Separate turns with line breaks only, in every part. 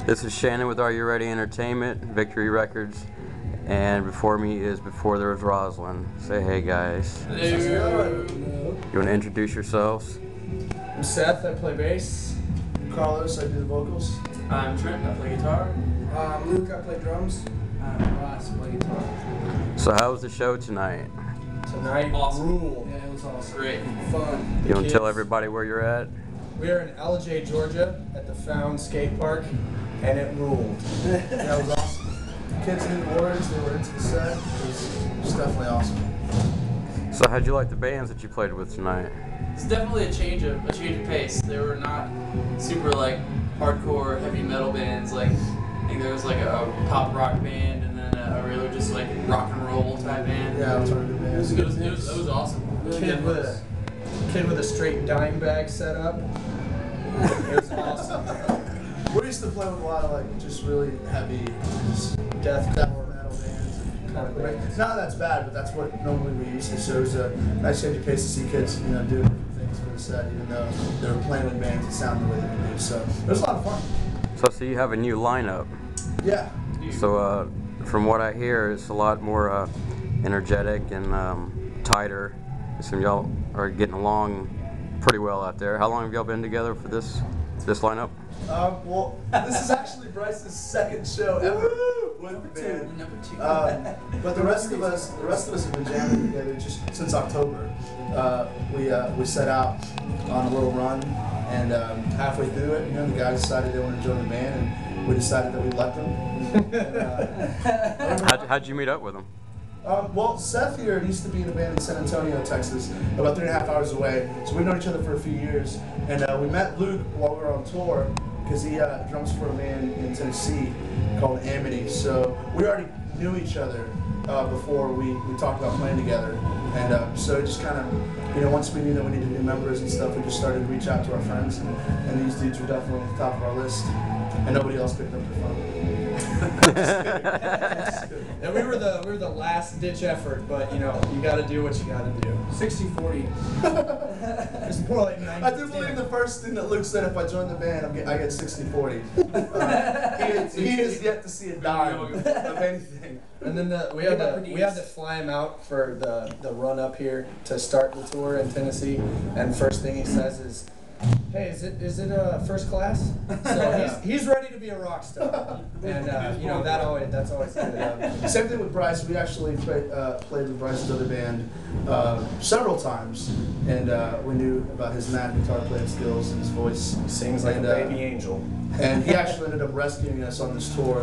This is Shannon with Are You Ready Entertainment, Victory Records, and before me is Before There Was Rosalyn. Say hey, guys.
Hello.
You want to introduce yourselves?
I'm Seth, I play bass.
Carlos, I do the vocals.
I'm Trent, I play guitar.
I'm Luke, I play drums.
I'm Ross, I play guitar.
So how was the show tonight?
Tonight,
Awesome.
ruled.
Yeah, it was awesome.
Great.
Fun.
You want to tell everybody where you're at?
We are in Ellijay, Georgia, at the Found Skatepark, and it ruled.
That was awesome. Kids knew the words, they were into the set. It was definitely awesome.
So how'd you like the bands that you played with tonight?
It's definitely a change of pace. They were not super like hardcore heavy metal bands. Like I think there was like a pop rock band and then a regular just like rock and roll type band.
Yeah, it was a good band.
It was awesome.
Kid with a straight dime bag set up. It was awesome.
We used to play with a lot of like just really heavy, just
Death
metal bands. Kind of great. None of that's bad, but that's what normally we used to. So it was a nice change of pace to see kids, doing different things for the set, even though they were playing with bands that sounded the way they do. So it was a lot of fun.
So you have a new lineup.
Yeah.
So from what I hear, it's a lot more energetic and tighter. Some y'all are getting along pretty well out there. How long have y'all been together for this lineup?
Well, this is actually Bryce's second show ever with the band.
Number two.
But the rest of us have been jamming together just since October. We set out on a little run, and halfway through it, the guys decided they wanted to join the band, and we decided that we'd let them.
How'd you meet up with them?
Well, Seth here used to be in a band in San Antonio, Texas, about 3.5 hours away. So we've known each other for a few years, and we met Luke while we were on tour because he drums for a band in Tennessee called Amity. So we already knew each other before we talked about playing together, and so it just kind of, once we knew that we needed new members and stuff, we just started to reach out to our friends, and these dudes were definitely at the top of our list, and nobody else picked up their phone.
And we were the last ditch effort, but you got to do what you got to do. 60-40. It's more like 90.
I do believe the first thing that Luke said, if I join the band, I get 60-40. He is yet to see a dime of anything.
And then we had to fly him out for the run up here to start the tour in Tennessee. And first thing he says is, "Hey, is it first class?" So he's ready to be a rock star, and that's always good.
Same thing with Bryce. We actually played with Bryce's other band several times, and we knew about his mad guitar playing skills and his voice.
He sings like a baby angel.
And he actually ended up rescuing us on this tour.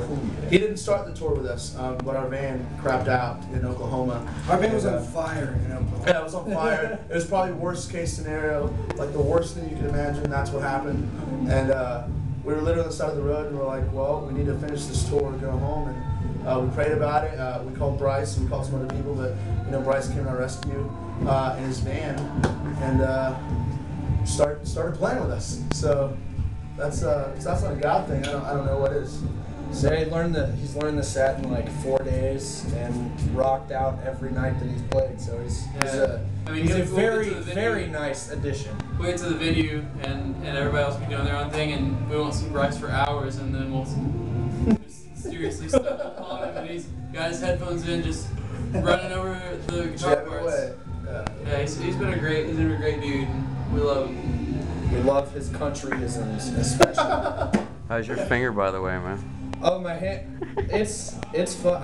He didn't start the tour with us, but our van crapped out in Oklahoma.
Our band was on fire in Oklahoma.
Yeah, it was on fire. It was probably worst case scenario, like the worst thing you could imagine. That's what happened. And we were literally on the side of the road, and we're like, well, we need to finish this tour and go home. And we prayed about it. We called Bryce, and we called some other people, but Bryce came to our rescue in his van and started playing with us. So that's not a God thing. I don't know what is.
So he's learned the set in like 4 days and rocked out every night that he's played. So he's a very nice addition.
We went to the venue and everybody else will be doing their own thing, and we won't see Bryce for hours, and then we'll just mysteriously stumble upon him, and he's got his headphones in, just running over the guitar parts. Yeah, he's been a great dude, and we love him.
We love his countryisms, especially.
How's your finger, by the way, man?
Oh, my hand. It's fun.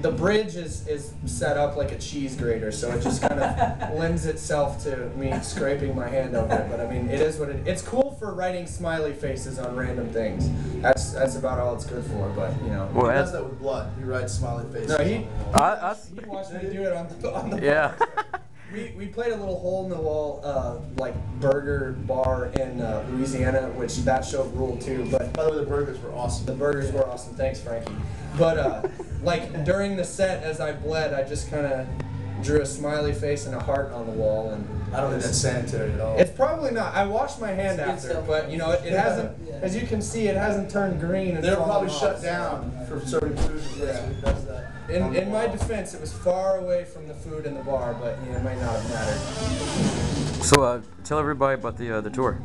The bridge is set up like a cheese grater, so it just kind of lends itself to me scraping my hand over it. But I mean, it is what it's cool for writing smiley faces on random things. That's about all it's good for. But
Well, he does that with blood. He writes smiley faces.
No, he watched me do it on the
yeah.
We played a little hole in the wall like burger bar in Louisiana, which that show ruled too. But
by the way, the burgers were awesome.
The burgers were awesome. Thanks, Frankie. But like during the set, as I bled, I just kind of drew a smiley face and a heart on the wall, and
I don't think that's sanitary at all.
It's probably not. I washed my hand after, but it hasn't. Yeah. As you can see, it hasn't turned green. And
they're probably shut down for serving food. Yeah.
In my defense, it was far away from the food in the bar, but it might not have mattered.
So tell everybody about the tour.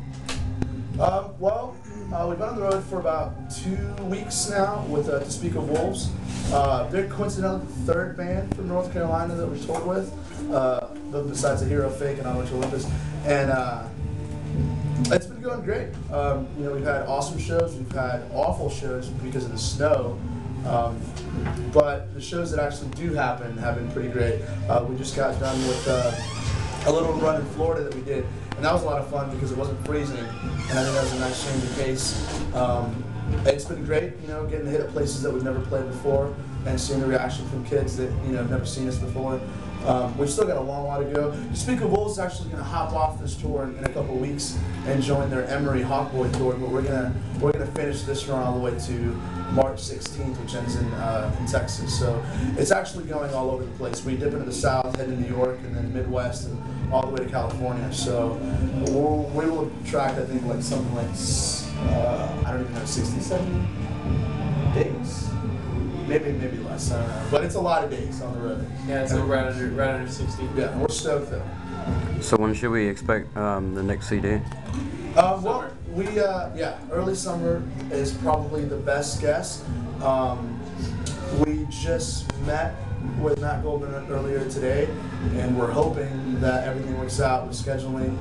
Well, We've been on the road for about 2 weeks now with To Speak of Wolves. They're coincidentally the third band from North Carolina that we toured with, besides the Hero Fake and I Went to Olympus. And it's been going great. We've had awesome shows, we've had awful shows because of the snow. But the shows that actually do happen have been pretty great. We just got done with a little run in Florida that we did, and that was a lot of fun because it wasn't freezing, and I think that was a nice change of pace. It's been great, getting to hit at places that we've never played before and seeing the reaction from kids that have never seen us before. We've still got a long while to go. To Speak of Wolves is actually going to hop off this tour in a couple of weeks and join their Emory Hawkboy tour, but we're gonna finish this run all the way to March 16th, which ends in Texas. So it's actually going all over the place. We dip into the South, head to New York, and then Midwest, and all the way to California. So we will attract, I think, like something like I don't even know, 60, 70 days. Maybe less, I don't know. But it's a lot of days on the road.
Yeah, it's like right under 60.
Yeah, we're stoked though.
So when should we expect the next CD?
Well, early summer is probably the best guess. We just met with Matt Goldman earlier today, and we're hoping that everything works out with scheduling,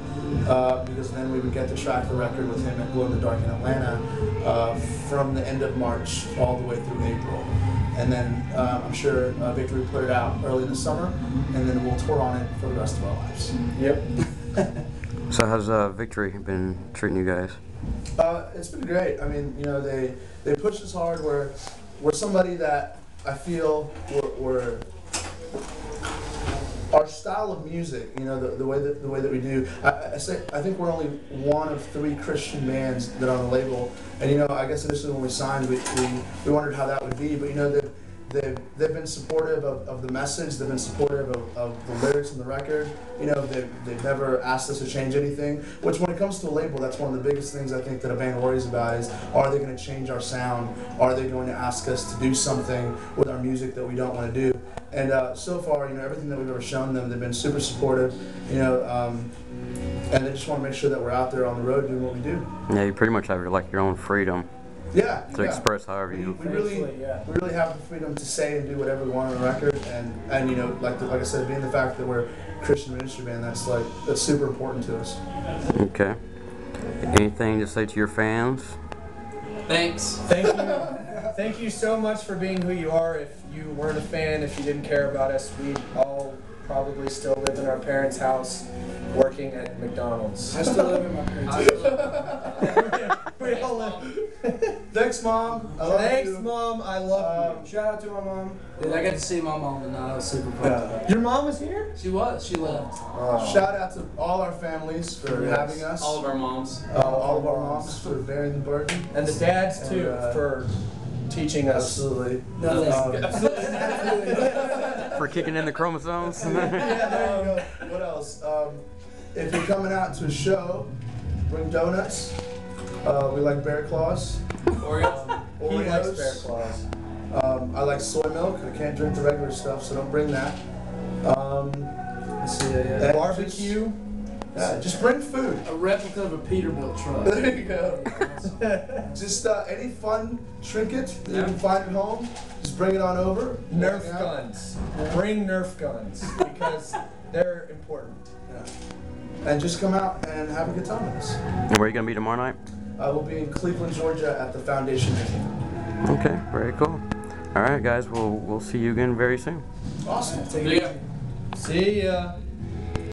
because then we would get to track the record with him at Glow in the Dark in Atlanta from the end of March all the way through April. And then I'm sure Victory will put it out early in the summer, and then we'll tour on it for the rest of our lives.
Yep.
So how's Victory been treating you guys?
It's been great. I mean, they push us hard. We're somebody that I feel we're our style of music, the way that we do. I think we're only one of 3 Christian bands that are on the label, and I guess initially when we signed, we wondered how that would be, but they've been supportive of the message. They've been supportive of the lyrics and the record. They've never asked us to change anything. Which, when it comes to a label, that's one of the biggest things I think that a band worries about is: are they going to change our sound? Are they going to ask us to do something with our music that we don't want to do? And so far, everything that we've ever shown them, they've been super supportive. And they just want to make sure that we're out there on the road doing what we do.
Yeah, you pretty much have your own freedom.
Yeah,
to express however you.
We really have the freedom to say and do whatever we want on the record, and like I said, being the fact that we're a Christian ministry band, that's super important to us.
Okay. Anything to say to your fans?
Thanks.
Thank you so much for being who you are. If you weren't a fan, if you didn't care about us, we'd all probably still live in our parents' house, working at McDonald's.
I still live in my parents' house.
We all live.
Thanks, Mom. I love
Thanks,
you.
Mom. I love you.
Shout out to my mom.
Dude, I got to see my mom tonight. I was super pumped about it.
Your mom was here?
She was. She left.
Shout out to all our families for having us.
All of our moms.
All of our moms for bearing the burden.
And the dads, too, for teaching us.
Absolutely.
For kicking in the chromosomes?
Yeah, there you go. What else? If you're coming out to a show, bring donuts. We like Bear Claws.
Oreos.
He likes Bear
Oreos.
Claws.
I like soy milk. I can't drink the regular stuff, so don't bring that. Let's see. And
Barbecue.
Just bring food.
A replica of a Peterbilt truck.
There you go. Just any fun trinket that you can find at home, just bring it on over.
Nerf guns. Bring Nerf guns because they're important.
Yeah. And just come out and have a good time with us.
And where are you going to be tomorrow night?
We'll be in Cleveland, Georgia at the Foundation meeting.
Okay, very cool. All right, guys, we'll see you again very soon.
Awesome.
See ya.